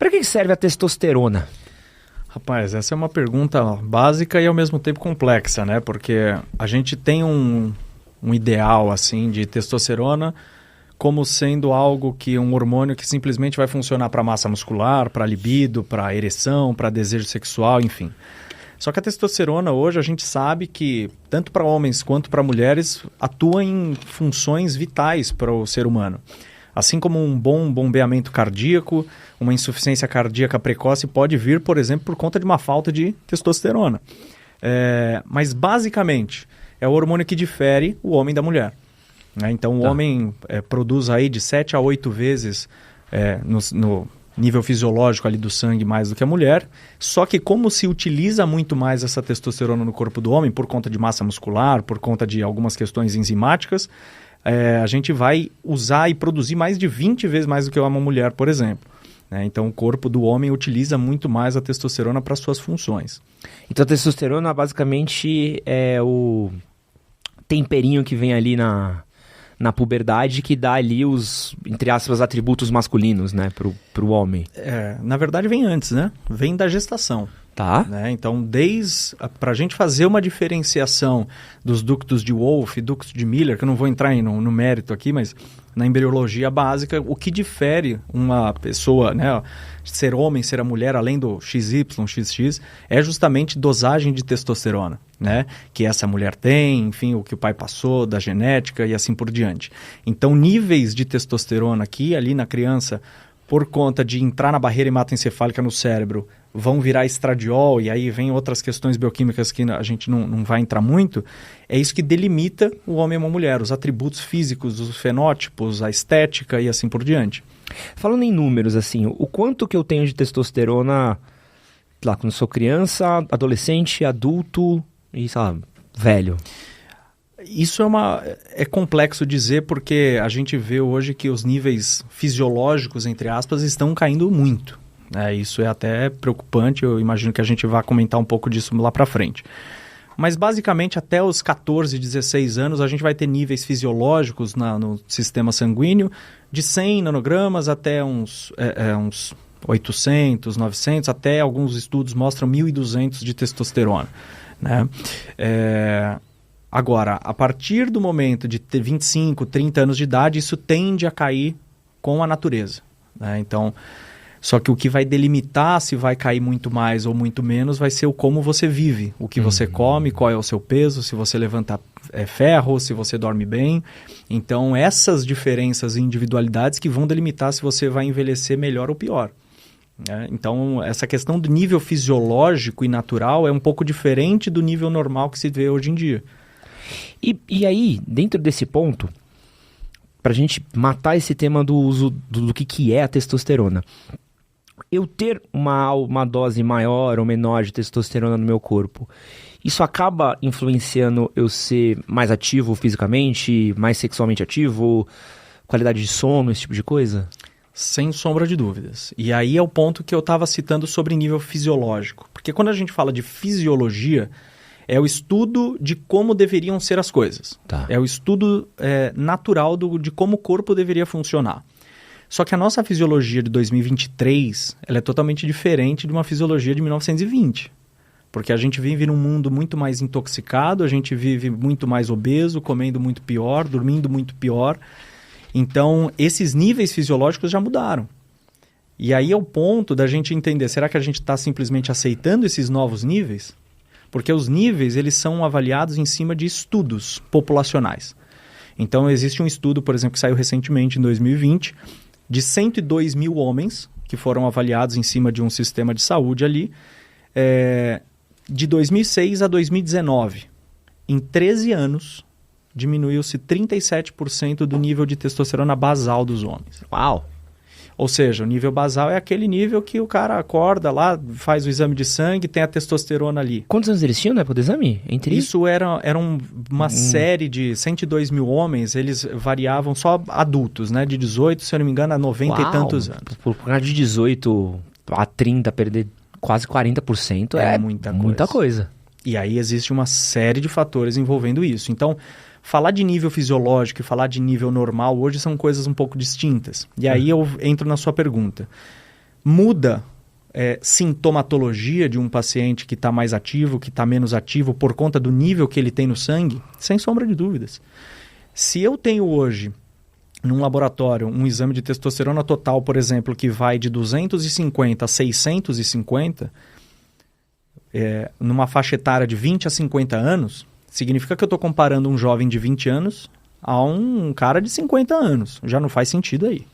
Para que serve a testosterona? Rapaz, essa é uma pergunta básica e ao mesmo tempo complexa, né? Porque a gente tem um ideal, assim, de testosterona como sendo algo que um hormônio que simplesmente vai funcionar para massa muscular, para libido, para ereção, para desejo sexual, enfim. Só que a testosterona hoje a gente sabe que tanto para homens quanto para mulheres atua em funções vitais para o ser humano. Assim como um bom bombeamento cardíaco, uma insuficiência cardíaca precoce pode vir, por exemplo, por conta de uma falta de testosterona. Mas basicamente é o hormônio que difere o homem da mulher. Então, o homem produz aí de 7 a 8 vezes no nível fisiológico ali do sangue mais do que a mulher, só que como se utiliza muito mais essa testosterona no corpo do homem por conta de massa muscular, por conta de algumas questões enzimáticas, a gente vai usar e produzir mais de 20 vezes mais do que uma mulher, por exemplo. Então, o corpo do homem utiliza muito mais a testosterona para suas funções. Então, a testosterona basicamente é o temperinho que vem ali na puberdade que dá ali os, entre aspas, atributos masculinos, né, pro homem. Na verdade vem antes, né? Vem da gestação. Tá. Então, para a gente fazer uma diferenciação dos ductos de Wolff e ductos de Miller, que eu não vou entrar no mérito aqui, mas na embriologia básica, o que difere uma pessoa, né, ser homem, ser a mulher, além do XY, XX, é justamente dosagem de testosterona, né, que essa mulher tem, enfim, o que o pai passou, da genética e assim por diante. Então, níveis de testosterona aqui, ali na criança, por conta de entrar na barreira hematoencefálica no cérebro, vão virar estradiol, e aí vem outras questões bioquímicas que a gente não vai entrar muito, é isso que delimita o homem e a mulher, os atributos físicos, os fenótipos, a estética e assim por diante. Falando em números, assim, o quanto que eu tenho de testosterona, lá, quando sou criança, adolescente, adulto e, sei lá, velho? Isso é complexo dizer porque a gente vê hoje que os níveis fisiológicos, entre aspas, estão caindo muito. Isso é até preocupante, eu imagino que a gente vai comentar um pouco disso lá para frente. Mas basicamente até os 14, 16 anos a gente vai ter níveis fisiológicos no sistema sanguíneo de 100 nanogramas até uns 800, 900, até alguns estudos mostram 1.200 de testosterona, né? Agora, a partir do momento de ter 25, 30 anos de idade, isso tende a cair com a natureza, né? Então, só que o que vai delimitar se vai cair muito mais ou muito menos vai ser o como você vive, o que você come, qual é o seu peso, se você levanta ferro, se você dorme bem. Então, essas diferenças e individualidades que vão delimitar se você vai envelhecer melhor ou pior. Então, essa questão do nível fisiológico e natural é um pouco diferente do nível normal que se vê hoje em dia. E aí, dentro desse ponto, para a gente matar esse tema do uso do que é a testosterona, eu ter uma dose maior ou menor de testosterona no meu corpo, isso acaba influenciando eu ser mais ativo fisicamente, mais sexualmente ativo, qualidade de sono, esse tipo de coisa? Sem sombra de dúvidas. E aí é o ponto que eu estava citando sobre nível fisiológico. Porque quando a gente fala de fisiologia, é o estudo de como deveriam ser as coisas. Tá. É o estudo natural de como o corpo deveria funcionar. Só que a nossa fisiologia de 2023 ela é totalmente diferente de uma fisiologia de 1920. Porque a gente vive num mundo muito mais intoxicado, a gente vive muito mais obeso, comendo muito pior, dormindo muito pior. Então, esses níveis fisiológicos já mudaram. E aí é o ponto da gente entender, será que a gente está simplesmente aceitando esses novos níveis? Porque os níveis eles são avaliados em cima de estudos populacionais. Então, existe um estudo, por exemplo, que saiu recentemente, em 2020, de 102 mil homens que foram avaliados em cima de um sistema de saúde ali, de 2006 a 2019. Em 13 anos, diminuiu-se 37% do nível de testosterona basal dos homens. Uau! Ou seja, o nível basal é aquele nível que o cara acorda lá, faz o exame de sangue, tem a testosterona ali. Quantos anos eles tinham, né, pro exame? Isso era uma série de 102 mil homens, eles variavam só adultos, né? De 18, se eu não me engano, a 90 e tantos anos. Por causa de 18 a 30, perder quase 40% é muita coisa. E aí existe uma série de fatores envolvendo isso. Então, falar de nível fisiológico e falar de nível normal hoje são coisas um pouco distintas. E aí eu entro na sua pergunta. muda sintomatologia de um paciente que está mais ativo, que está menos ativo, por conta do nível que ele tem no sangue? Sem sombra de dúvidas. Se eu tenho hoje, num laboratório, um exame de testosterona total, por exemplo, que vai de 250 a 650, numa faixa etária de 20 a 50 anos, significa que eu estou comparando um jovem de 20 anos a um cara de 50 anos. Já não faz sentido aí.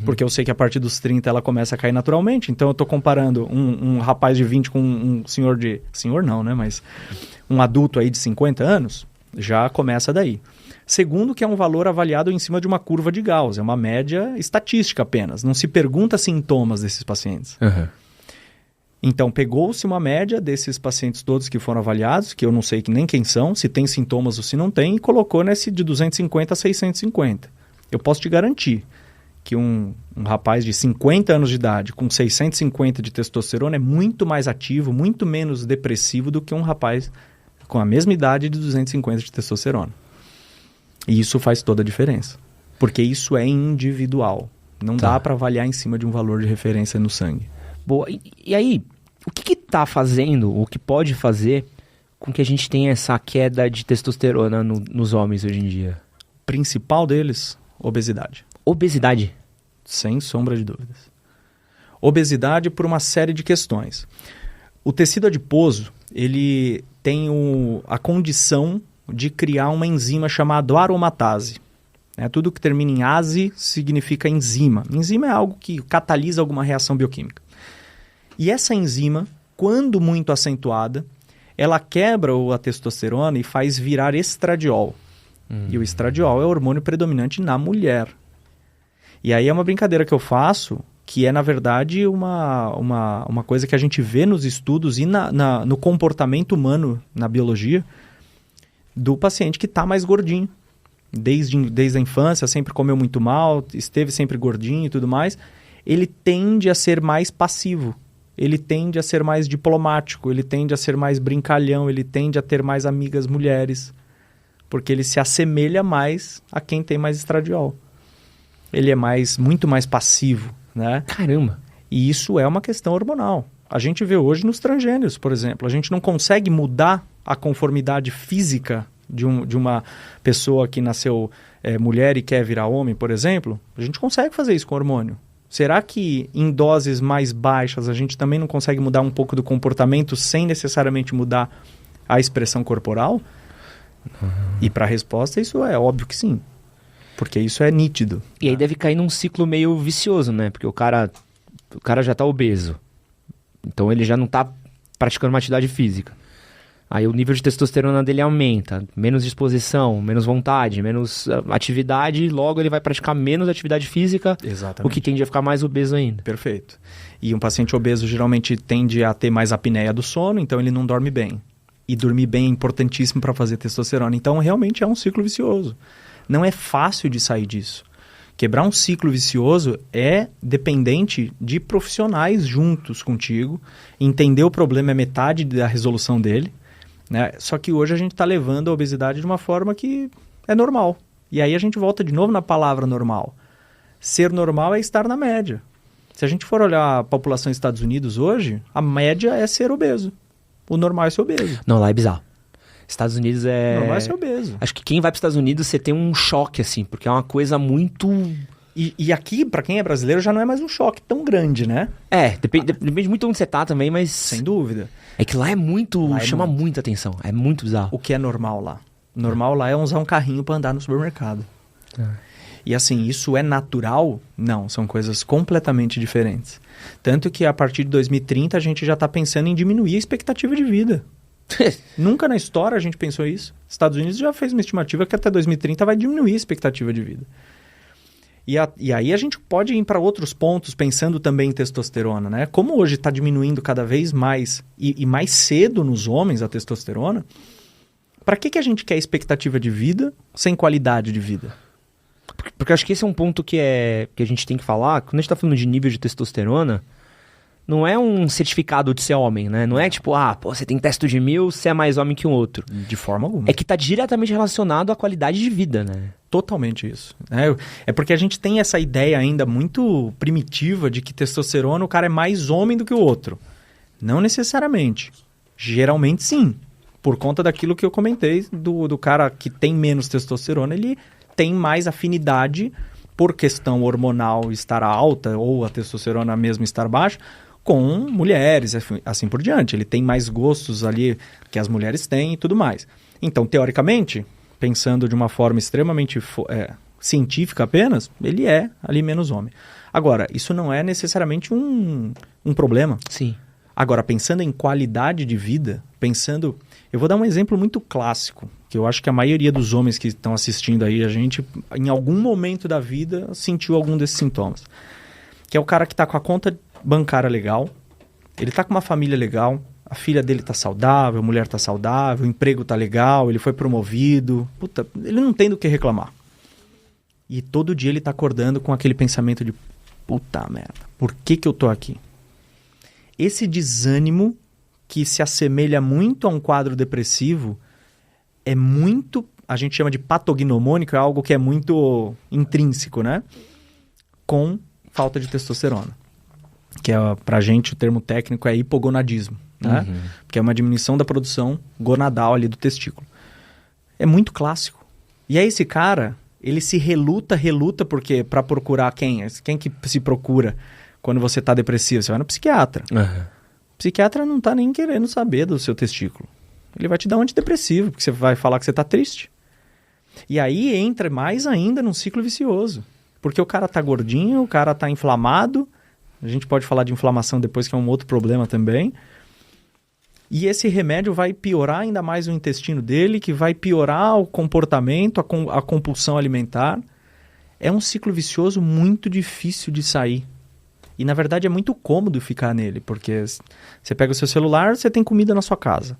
Porque eu sei que a partir dos 30 ela começa a cair naturalmente. Então eu estou comparando um rapaz de 20 com um senhor de... Senhor não, né? Mas um adulto aí de 50 anos, já começa daí. Segundo, que é um valor avaliado em cima de uma curva de Gauss. É uma média estatística apenas. Não se pergunta sintomas desses pacientes. Então, pegou-se uma média desses pacientes todos que foram avaliados, que eu não sei nem quem são, se tem sintomas ou se não tem, e colocou nesse de 250 a 650. Eu posso te garantir que um rapaz de 50 anos de idade com 650 de testosterona é muito mais ativo, muito menos depressivo do que um rapaz com a mesma idade de 250 de testosterona. E isso faz toda a diferença, porque isso é individual. Não dá para avaliar em cima de um valor de referência no sangue. Boa. E aí, o que está fazendo, o que pode fazer com que a gente tenha essa queda de testosterona nos homens hoje em dia? O principal deles, obesidade. Obesidade? Sem sombra de dúvidas. Obesidade por uma série de questões. O tecido adiposo, ele tem a condição de criar uma enzima chamada aromatase. Tudo que termina em ase significa enzima. Enzima é algo que catalisa alguma reação bioquímica. E essa enzima, quando muito acentuada, ela quebra a testosterona e faz virar estradiol. E o estradiol é o hormônio predominante na mulher. E aí é uma brincadeira que eu faço, que é, na verdade, uma coisa que a gente vê nos estudos e no comportamento humano, na biologia, do paciente que está mais gordinho. Desde a infância, sempre comeu muito mal, esteve sempre gordinho e tudo mais. Ele tende a ser mais passivo. Ele tende a ser mais diplomático, ele tende a ser mais brincalhão, ele tende a ter mais amigas mulheres, porque ele se assemelha mais a quem tem mais estradiol. Ele é muito mais passivo, né? Caramba! E isso é uma questão hormonal. A gente vê hoje nos transgêneros, por exemplo. A gente não consegue mudar a conformidade física de uma pessoa que nasceu mulher e quer virar homem, por exemplo. A gente consegue fazer isso com hormônio. Será que em doses mais baixas a gente também não consegue mudar um pouco do comportamento sem necessariamente mudar a expressão corporal? E para a resposta, isso é óbvio que sim. Porque isso é nítido. E aí deve cair num ciclo meio vicioso, né? Porque o cara já está obeso. Então ele já não está praticando uma atividade física. Aí o nível de testosterona dele aumenta, menos disposição, menos vontade, menos atividade, logo ele vai praticar menos atividade física, exatamente, o que tende a ficar mais obeso ainda. Perfeito. E um paciente obeso geralmente tende a ter mais apneia do sono, então ele não dorme bem. E dormir bem é importantíssimo para fazer testosterona. Então realmente é um ciclo vicioso. Não é fácil de sair disso. Quebrar um ciclo vicioso é dependente de profissionais juntos contigo. Entender o problema é metade da resolução dele. Né? Só que hoje a gente está levando a obesidade de uma forma que é normal. E aí a gente volta de novo na palavra normal. Ser normal é estar na média. Se a gente for olhar a população dos Estados Unidos hoje, a média é ser obeso. O normal é ser obeso. Não, lá é bizarro. Estados Unidos é... O normal é ser obeso. Acho que quem vai para os Estados Unidos você tem um choque, assim, porque é uma coisa muito... E aqui, para quem é brasileiro, já não é mais um choque tão grande, né? Depende muito de onde você tá também, mas... Sem dúvida. É que lá é muito... chama muita atenção. É muito bizarro. O que é normal lá? Normal lá é usar um carrinho para andar no supermercado. E assim, isso é natural? Não, são coisas completamente diferentes. Tanto que a partir de 2030 a gente já está pensando em diminuir a expectativa de vida. Nunca na história a gente pensou isso. Estados Unidos já fez uma estimativa que até 2030 vai diminuir a expectativa de vida. E aí a gente pode ir para outros pontos pensando também em testosterona, né? Como hoje está diminuindo cada vez mais e mais cedo nos homens a testosterona, para que a gente quer expectativa de vida sem qualidade de vida? Porque eu acho que esse é um ponto que a gente tem que falar. Quando a gente está falando de nível de testosterona, não é um certificado de ser homem, né? Não é tipo, você tem testo de 1000, você é mais homem que um outro. De forma alguma. É que está diretamente relacionado à qualidade de vida, né? Totalmente isso. É porque a gente tem essa ideia ainda muito primitiva de que testosterona o cara é mais homem do que o outro. Não necessariamente. Geralmente sim. Por conta daquilo que eu comentei do cara que tem menos testosterona, ele tem mais afinidade por questão hormonal estar alta ou a testosterona mesmo estar baixa com mulheres, assim por diante. Ele tem mais gostos ali que as mulheres têm e tudo mais. Então, teoricamente, pensando de uma forma extremamente científica apenas, ele é ali menos homem. Agora, isso não é necessariamente um problema. Sim. Agora, pensando em qualidade de vida, eu vou dar um exemplo muito clássico, que eu acho que a maioria dos homens que estão assistindo aí, a gente, em algum momento da vida, sentiu algum desses sintomas. Que é o cara que está com a conta bancária legal, ele está com uma família legal, a filha dele está saudável, a mulher está saudável, o emprego está legal, ele foi promovido. Puta, ele não tem do que reclamar. E todo dia ele está acordando com aquele pensamento de puta merda, por que eu tô aqui? Esse desânimo que se assemelha muito a um quadro depressivo é muito, a gente chama de patognomônico, é algo que é muito intrínseco, né? Com falta de testosterona. Que é, pra gente, o termo técnico é hipogonadismo, né? Uhum. Que é uma diminuição da produção gonadal ali do testículo. É muito clássico. E aí esse cara, ele se reluta porque para procurar quem que se procura quando você tá depressivo? Você vai no psiquiatra. Uhum. O psiquiatra não tá nem querendo saber do seu testículo. Ele vai te dar um antidepressivo, porque você vai falar que você tá triste. E aí entra mais ainda num ciclo vicioso. Porque o cara tá gordinho, o cara tá inflamado. A gente pode falar de inflamação depois, que é um outro problema também. E esse remédio vai piorar ainda mais o intestino dele, que vai piorar o comportamento, a compulsão alimentar. É um ciclo vicioso muito difícil de sair. E, na verdade, é muito cômodo ficar nele, porque você pega o seu celular, você tem comida na sua casa.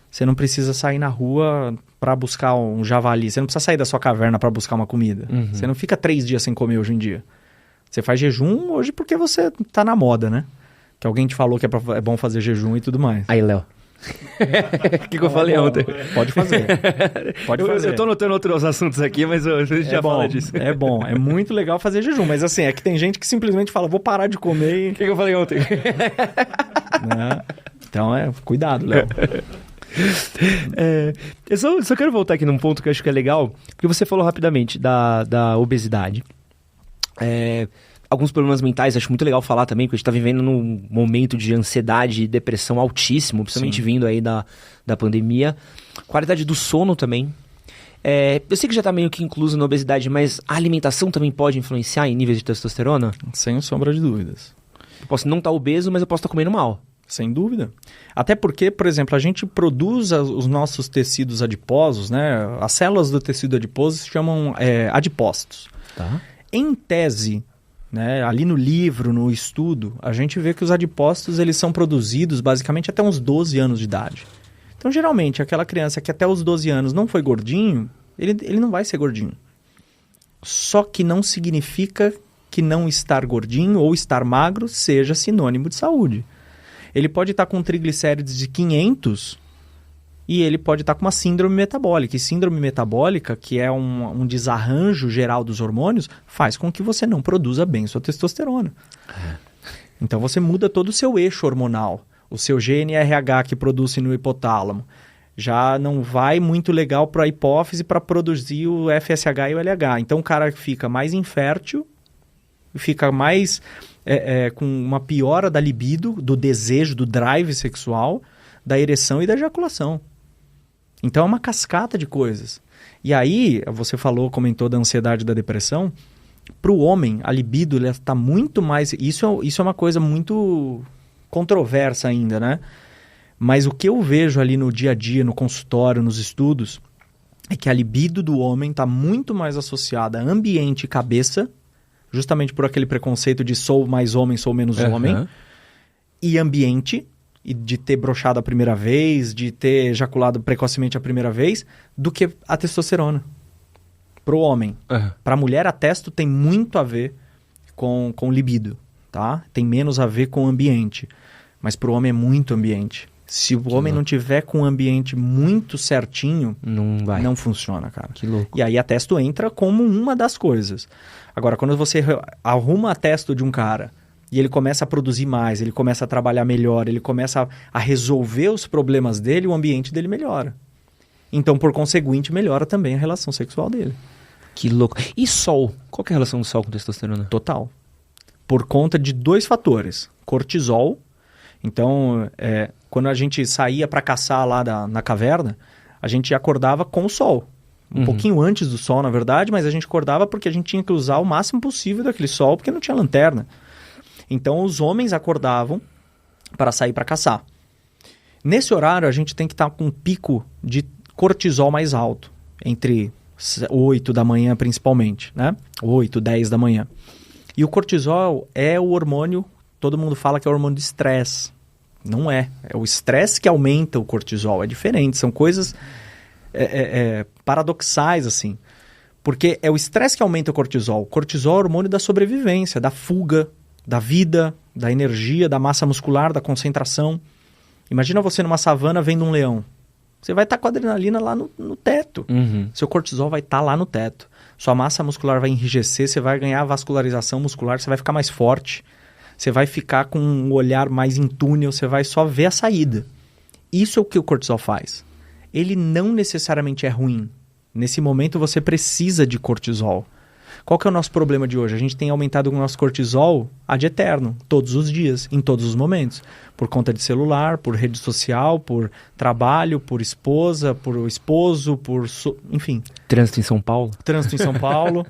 Você não precisa sair na rua para buscar um javali. Você não precisa sair da sua caverna para buscar uma comida. Uhum. Você não fica 3 dias sem comer hoje em dia. Você faz jejum hoje porque você tá na moda, né? Que alguém te falou que é bom fazer jejum e tudo mais. Aí, Léo. O que eu falei ontem? Pode fazer. Pode fazer. Eu tô anotando outros assuntos aqui, mas a gente já fala disso. É bom. É muito legal fazer jejum. Mas assim, é que tem gente que simplesmente fala, vou parar de comer e... O que eu falei ontem? Né? Então, cuidado, Léo. Eu só quero voltar aqui num ponto que eu acho que é legal, porque você falou rapidamente da obesidade. Alguns problemas mentais, acho muito legal falar também, porque a gente tá vivendo num momento de ansiedade e depressão altíssimo, principalmente Sim. vindo aí da pandemia. Qualidade do sono também. Eu sei que já tá meio que incluso na obesidade, mas a alimentação também pode influenciar em níveis de testosterona? Sem sombra de dúvidas. Eu posso não estar obeso, mas eu posso estar comendo mal. Sem dúvida. Até porque, por exemplo, a gente produz os nossos tecidos adiposos, né? As células do tecido adiposo se chamam adipócitos. Tá. Em tese, né, ali no livro, no estudo, a gente vê que os adipócitos eles são produzidos basicamente até uns 12 anos de idade. Então, geralmente, aquela criança que até os 12 anos não foi gordinho, ele não vai ser gordinho. Só que não significa que não estar gordinho ou estar magro seja sinônimo de saúde. Ele pode estar com triglicérides de 500 e ele pode estar com uma síndrome metabólica. E síndrome metabólica, que é um desarranjo geral dos hormônios, faz com que você não produza bem sua testosterona. Então você muda todo o seu eixo hormonal. O seu GNRH que produz no hipotálamo já não vai muito legal para a hipófise para produzir o FSH e o LH. Então o cara fica mais infértil, fica mais com uma piora da libido, do desejo, do drive sexual, da ereção e da ejaculação. Então é uma cascata de coisas. E aí, você comentou da ansiedade e da depressão. Para o homem, a libido está muito mais... Isso é uma coisa muito controversa ainda, né? Mas o que eu vejo ali no dia a dia, no consultório, nos estudos, é que a libido do homem está muito mais associada a ambiente e cabeça, justamente por aquele preconceito de sou mais homem, sou menos homem, e ambiente, e de ter broxado a primeira vez, de ter ejaculado precocemente a primeira vez, do que a testosterona. Pro homem. Pra mulher, a testo tem muito a ver com libido, tá? Tem menos a ver com ambiente. Mas pro homem é muito ambiente. Se o homem não tiver com um ambiente muito certinho, Não vai. não funciona, cara. Que louco. E aí a testo entra como uma das coisas. Agora, quando você arruma a testo de um cara e ele começa a produzir mais, ele começa a trabalhar melhor, ele começa a resolver os problemas dele, o ambiente dele melhora. Então, por conseguinte, melhora também a relação sexual dele. Que louco. E sol? Qual que é a relação do sol com testosterona? Total. Por conta de 2 fatores. Cortisol. Então, quando a gente saía para caçar lá na caverna, a gente acordava com o sol. Um pouquinho antes do sol, na verdade, mas a gente acordava porque a gente tinha que usar o máximo possível daquele sol, porque não tinha lanterna. Então, os homens acordavam para sair para caçar. Nesse horário, a gente tem que estar com um pico de cortisol mais alto, entre 8 da manhã principalmente, né? 8, 10 da manhã. E o cortisol é o hormônio, todo mundo fala que é o hormônio do estresse. Não é. É o estresse que aumenta o cortisol. É diferente, são coisas paradoxais, assim. Porque é o estresse que aumenta o cortisol. O cortisol é o hormônio da sobrevivência, da fuga, da vida, da energia, da massa muscular, da concentração. Imagina você numa savana vendo um leão. Você vai estar com a adrenalina lá no teto. Seu cortisol vai estar lá no teto. Sua massa muscular vai enrijecer, você vai ganhar vascularização muscular, você vai ficar mais forte. Você vai ficar com um olhar mais em túnel, você vai só ver a saída. Isso é o que o cortisol faz. Ele não necessariamente é ruim. Nesse momento você precisa de cortisol. Qual que é o nosso problema de hoje? A gente tem aumentado o nosso cortisol ad eterno, todos os dias, em todos os momentos. Por conta de celular, por rede social, por trabalho, por esposa, por esposo, enfim. Trânsito em São Paulo? Trânsito em São Paulo,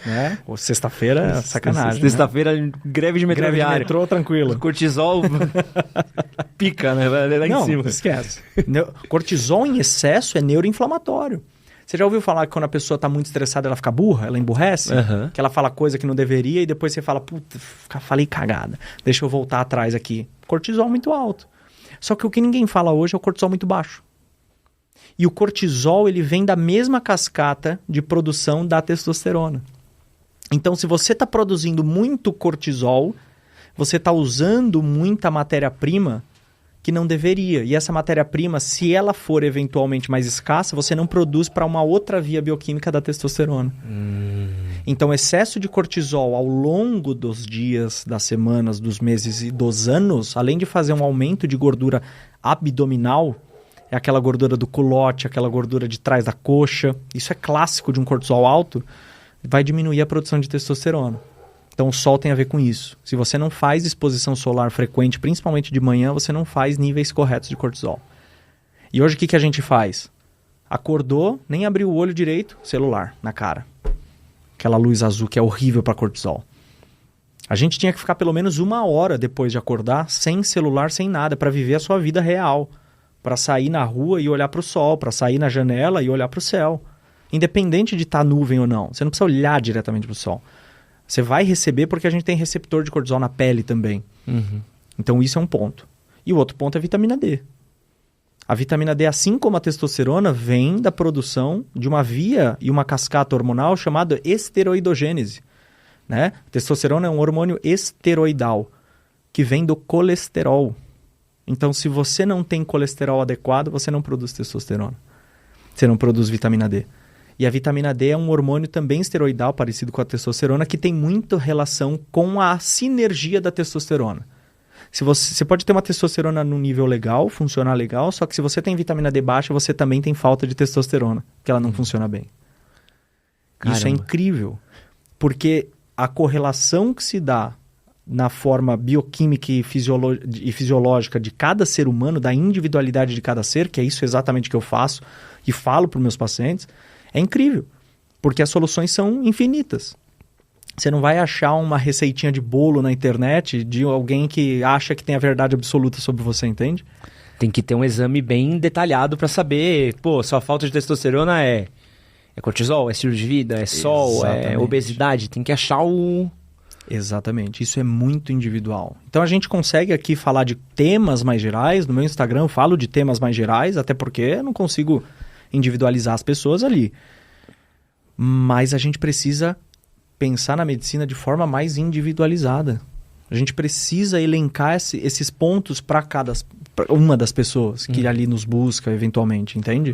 né? Sexta-feira, sacanagem. Sexta-feira, greve de metroviária. Greve de metrô, tranquilo. Cortisol pica, né? Vai lá em cima. Esquece. Cortisol em excesso é neuroinflamatório. Você já ouviu falar que quando a pessoa está muito estressada, ela fica burra? Ela emburrece? Que ela fala coisa que não deveria e depois você fala, puta, falei cagada. Deixa eu voltar atrás aqui. Cortisol muito alto. Só que o que ninguém fala hoje é o cortisol muito baixo. E o cortisol, ele vem da mesma cascata de produção da testosterona. Então, se você está produzindo muito cortisol, você está usando muita matéria-prima que não deveria. E essa matéria-prima, se ela for eventualmente mais escassa, você não produz para uma outra via bioquímica da testosterona. Então, excesso de cortisol ao longo dos dias, das semanas, dos meses e dos anos, além de fazer um aumento de gordura abdominal, é aquela gordura do culote, aquela gordura de trás da coxa, isso é clássico de um cortisol alto, vai diminuir a produção de testosterona. Então, o sol tem a ver com isso. Se você não faz exposição solar frequente, principalmente de manhã, você não faz níveis corretos de cortisol. E hoje, o que a gente faz? Acordou, nem abriu o olho direito, celular na cara. Aquela luz azul que é horrível para cortisol. A gente tinha que ficar pelo menos 1 hora depois de acordar, sem celular, sem nada, para viver a sua vida real. Para sair na rua e olhar para o sol, para sair na janela e olhar para o céu. Independente de estar nuvem ou não. Você não precisa olhar diretamente para o sol. Você vai receber porque a gente tem receptor de cortisol na pele também. Então isso é um ponto. E o outro ponto é a vitamina D. A vitamina D, assim como a testosterona, vem da produção de uma via e uma cascata hormonal chamada esteroidogênese. Né? A testosterona é um hormônio esteroidal que vem do colesterol. Então, se você não tem colesterol adequado, você não produz testosterona. Você não produz vitamina D. E a vitamina D é um hormônio também esteroidal, parecido com a testosterona, que tem muita relação com a sinergia da testosterona. Você pode ter uma testosterona no nível legal, funcionar legal, só que se você tem vitamina D baixa, você também tem falta de testosterona, porque ela não funciona bem. Caramba. Isso é incrível, porque a correlação que se dá na forma bioquímica e fisiológica de cada ser humano, da individualidade de cada ser, que é isso exatamente que eu faço e falo para os meus pacientes, é incrível, porque as soluções são infinitas. Você não vai achar uma receitinha de bolo na internet de alguém que acha que tem a verdade absoluta sobre você, entende? Tem que ter um exame bem detalhado para saber, sua falta de testosterona é cortisol, é estilo de vida, é sol, é obesidade. Tem que achar o... Exatamente, isso é muito individual. Então a gente consegue aqui falar de temas mais gerais, no meu Instagram eu falo de temas mais gerais, até porque eu não consigo individualizar as pessoas ali. Mas a gente precisa pensar na medicina de forma mais individualizada. A gente precisa elencar esses pontos para uma das pessoas que ali nos busca eventualmente, entende?